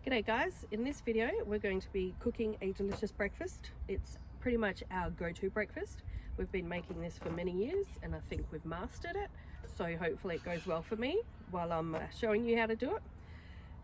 G'day guys, in this video we're going to be cooking a delicious breakfast. It's pretty much our go-to breakfast. We've been making this for many years and I think we've mastered it, so hopefully it goes well for me while I'm showing you how to do it.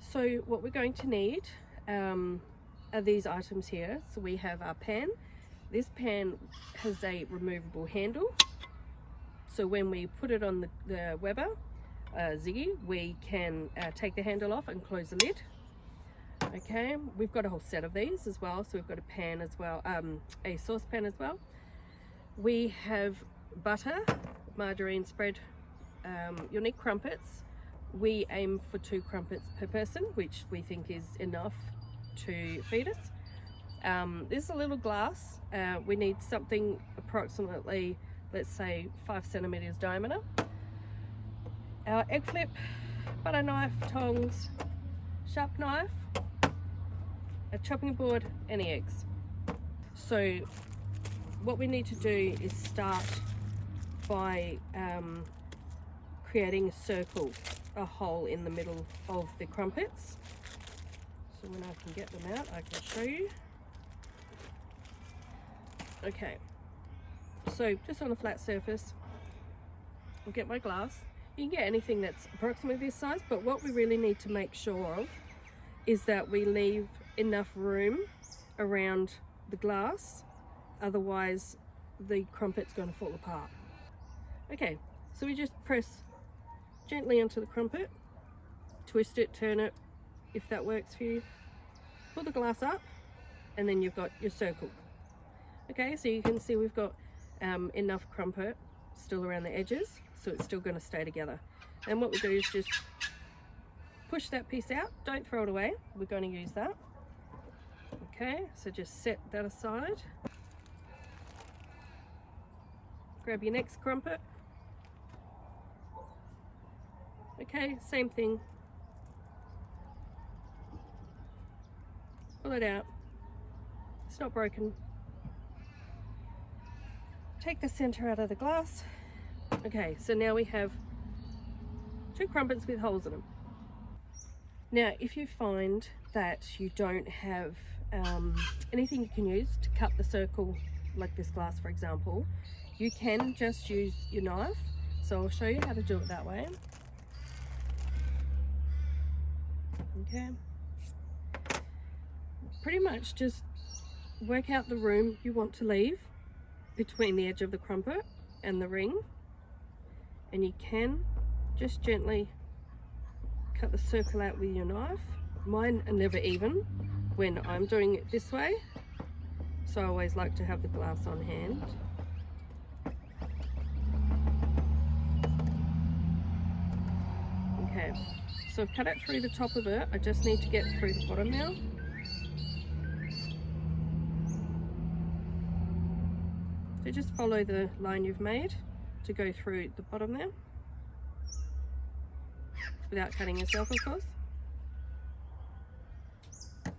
So what we're going to need are these items here. So we have our pan. This pan has a removable handle, so when we put it on the Weber Ziggy, we can take the handle off and close the lid. Okay, we've got a whole set of these as well, so we've got a pan as well, a saucepan as well. We have butter, margarine spread. You'll need crumpets. We aim for 2 crumpets per person, which we think is enough to feed us. This is a little glass. We need something approximately, let's say, 5 centimeters diameter. Our egg flip, butter knife, tongs, sharp knife, a chopping board, any eggs. So what we need to do is start by creating a circle, a hole in the middle of the crumpets. So when I can get them out, I can show you. Okay, so just on a flat surface, I'll get my glass. You can get anything that's approximately this size, but what we really need to make sure of is that we leave enough room around the glass, otherwise the crumpet's going to fall apart. Okay, so we just press gently onto the crumpet, twist it, turn it, if that works for you. Pull the glass up, and then you've got your circle. Okay, so you can see we've got enough crumpet still around the edges, so it's still going to stay together. And what we do is just push that piece out, don't throw it away, we're going to use that. Okay, so just set that aside. Grab your next crumpet. Okay, same thing. Pull it out. It's not broken. Take the center out of the glass. Okay, so now we have 2 crumpets with holes in them. Now, if you find that you don't have anything you can use to cut the circle, like this glass for example, you can just use your knife. So I'll show you how to do it that way. Okay. Pretty much just work out the room you want to leave between the edge of the crumpet and the ring, and you can just gently cut the circle out with your knife. Mine are never even when I'm doing it this way, so I always like to have the glass on hand. Okay, so I've cut it through the top of it. I just need to get through the bottom now. So just follow the line you've made to go through the bottom there, without cutting yourself, of course.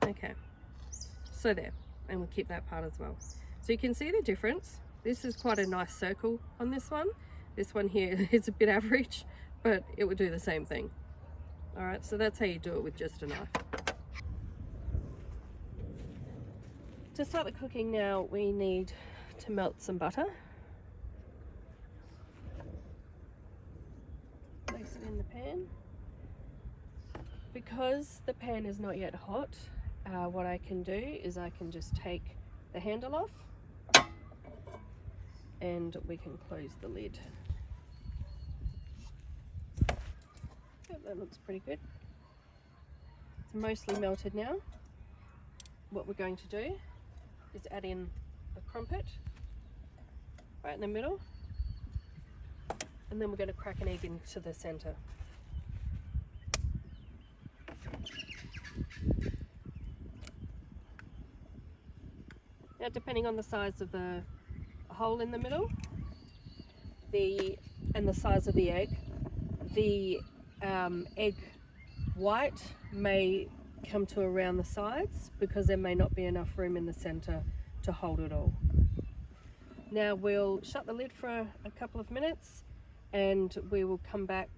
Okay, so there, and we'll keep that part as well. So you can see the difference. This is quite a nice circle on this one. This one here is a bit average, but it would do the same thing. All right, so that's how you do it with just a knife. To start the cooking now, we need to melt some butter. Place it in the pan. Because the pan is not yet hot, what I can do is I can just take the handle off and we can close the lid. Yep, that looks pretty good. It's mostly melted now. What we're going to do is add in a crumpet right in the middle, and then we're going to crack an egg into the center. Now, depending on the size of the hole in the middle and the size of the egg white may come to around the sides because there may not be enough room in the center to hold it all. Now we'll shut the lid for a couple of minutes and we will come back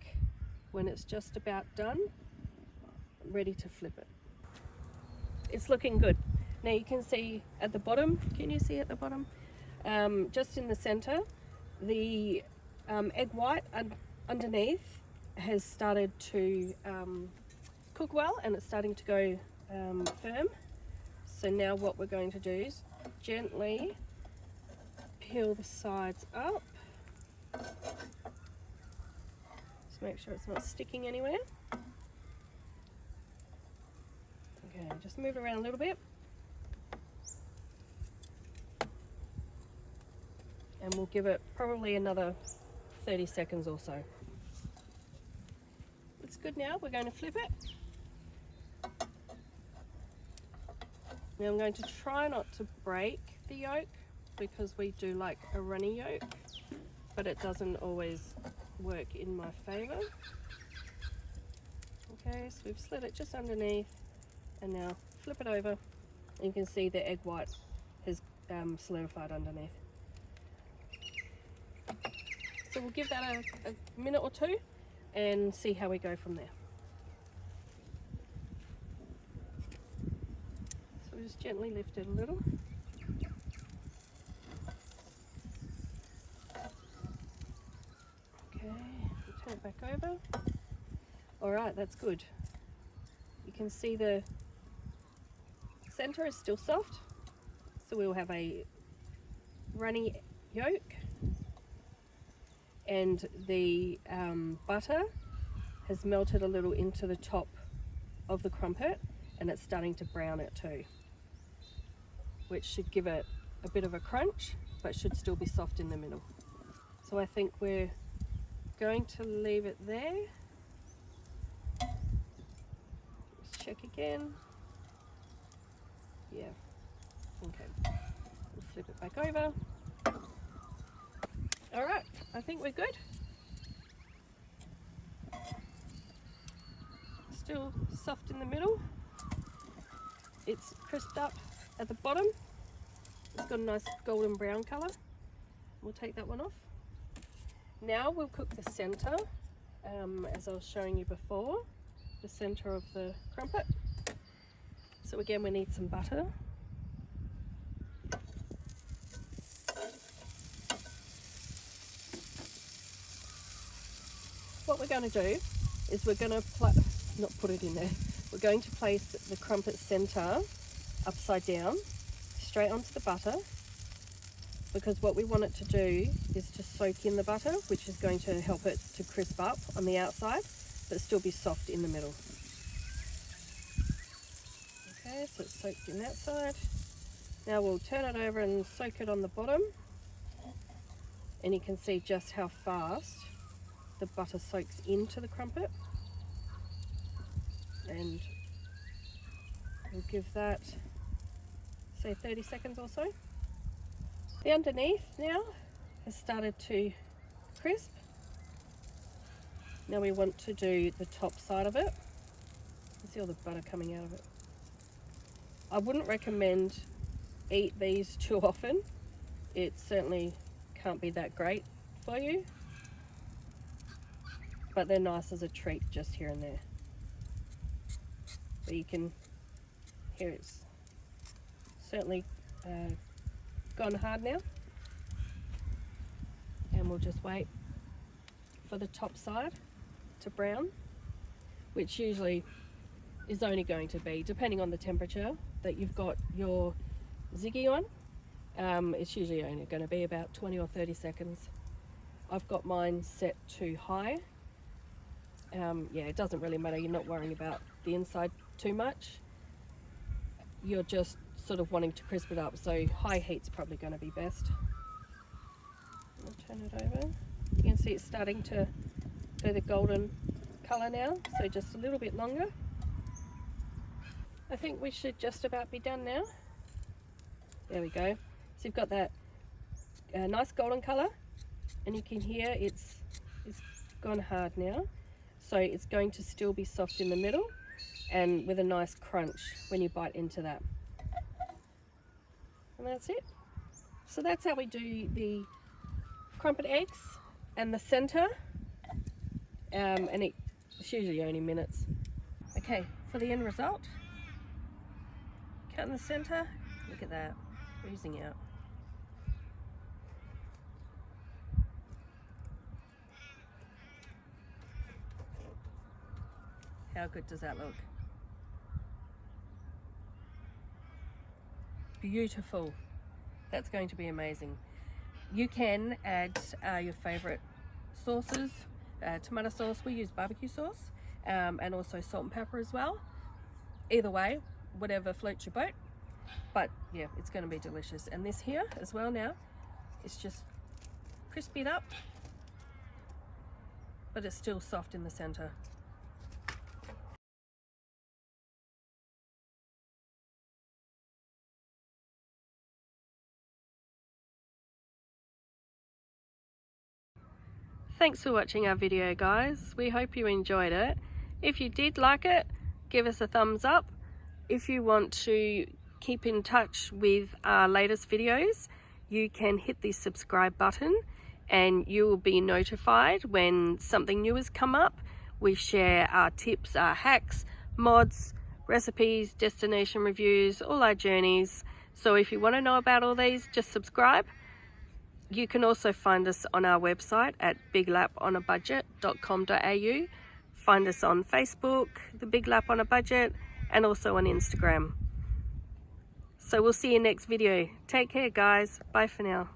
when it's just about done, ready to flip it. it's looking good. Now you can see at the bottom, can you see at the bottom? Just in the center, the egg white underneath has started to cook well, and it's starting to go firm. So now what we're going to do is gently peel the sides up. Just make sure it's not sticking anywhere. Okay, just move it around a little bit. And we'll give it probably another 30 seconds or so. It's good now. We're going to flip it. Now I'm going to try not to break the yolk because we do like a runny yolk, but it doesn't always work in my favor. Okay, so we've slid it just underneath, and now flip it over. And you can see the egg white has solidified underneath. So we'll give that a minute or two and see how we go from there. So we just gently lift it a little. Okay, we'll turn it back over. All right, that's good. You can see the center is still soft, so we'll have a runny yolk, and the butter has melted a little into the top of the crumpet, and it's starting to brown it too, which should give it a bit of a crunch, but should still be soft in the middle. So I think we're going to leave it there. Let's check again. Yeah, okay. We'll flip it back over. All right, I think we're good. Still soft in the middle. It's crisped up at the bottom. It's got a nice golden brown color. We'll take that one off. Now we'll cook the center, as I was showing you before, the center of the crumpet. So again, we need some butter. What we're going to do is we're going to not put it in there. We're going to place the crumpet center upside down, straight onto the butter, because what we want it to do is to soak in the butter, which is going to help it to crisp up on the outside, but still be soft in the middle. Okay, so it's soaked in that side. Now we'll turn it over and soak it on the bottom, and you can see just how fast the butter soaks into the crumpet. And we'll give that, say, 30 seconds or so. The underneath now has started to crisp. Now we want to do the top side of it. You can see all the butter coming out of it. I wouldn't recommend eat these too often. It certainly can't be that great for you, but they're nice as a treat just here and there. But you can hear it's certainly gone hard now, and we'll just wait for the top side to brown, which usually is only going to be, depending on the temperature that you've got your ziggy on, it's usually only going to be about 20 or 30 seconds. I've got mine set to high. Yeah, it doesn't really matter. You're not worrying about the inside too much. You're just sort of wanting to crisp it up, so high heat's probably going to be best. I'll turn it over. You can see it's starting to go the golden colour now, so just a little bit longer. I think we should just about be done now. There we go. So you've got that nice golden colour, and you can hear it's gone hard now. So it's going to still be soft in the middle and with a nice crunch when you bite into that. And that's it. So that's how we do the crumpet eggs and the centre, and it's usually only minutes. Okay, for the end result, out in the center. Look at that, oozing out. How good does that look? Beautiful. That's going to be amazing. You can add your favorite sauces. Tomato sauce, we use barbecue sauce, and also salt and pepper as well. Either way, whatever floats your boat. But yeah, it's going to be delicious. And this here as well now, it's just crispied up, but it's still soft in the center. Thanks for watching our video, guys. We hope you enjoyed it. If you did like it, give us a thumbs up. If you want to keep in touch with our latest videos, you can hit the subscribe button and you will be notified when something new has come up. We share our tips, our hacks, mods, recipes, destination reviews, all our journeys. So if you want to know about all these, just subscribe. You can also find us on our website at biglaponabudget.com.au. Find us on Facebook, The Big Lap on a Budget, and also on Instagram. So we'll see you next video. Take care, guys. Bye for now.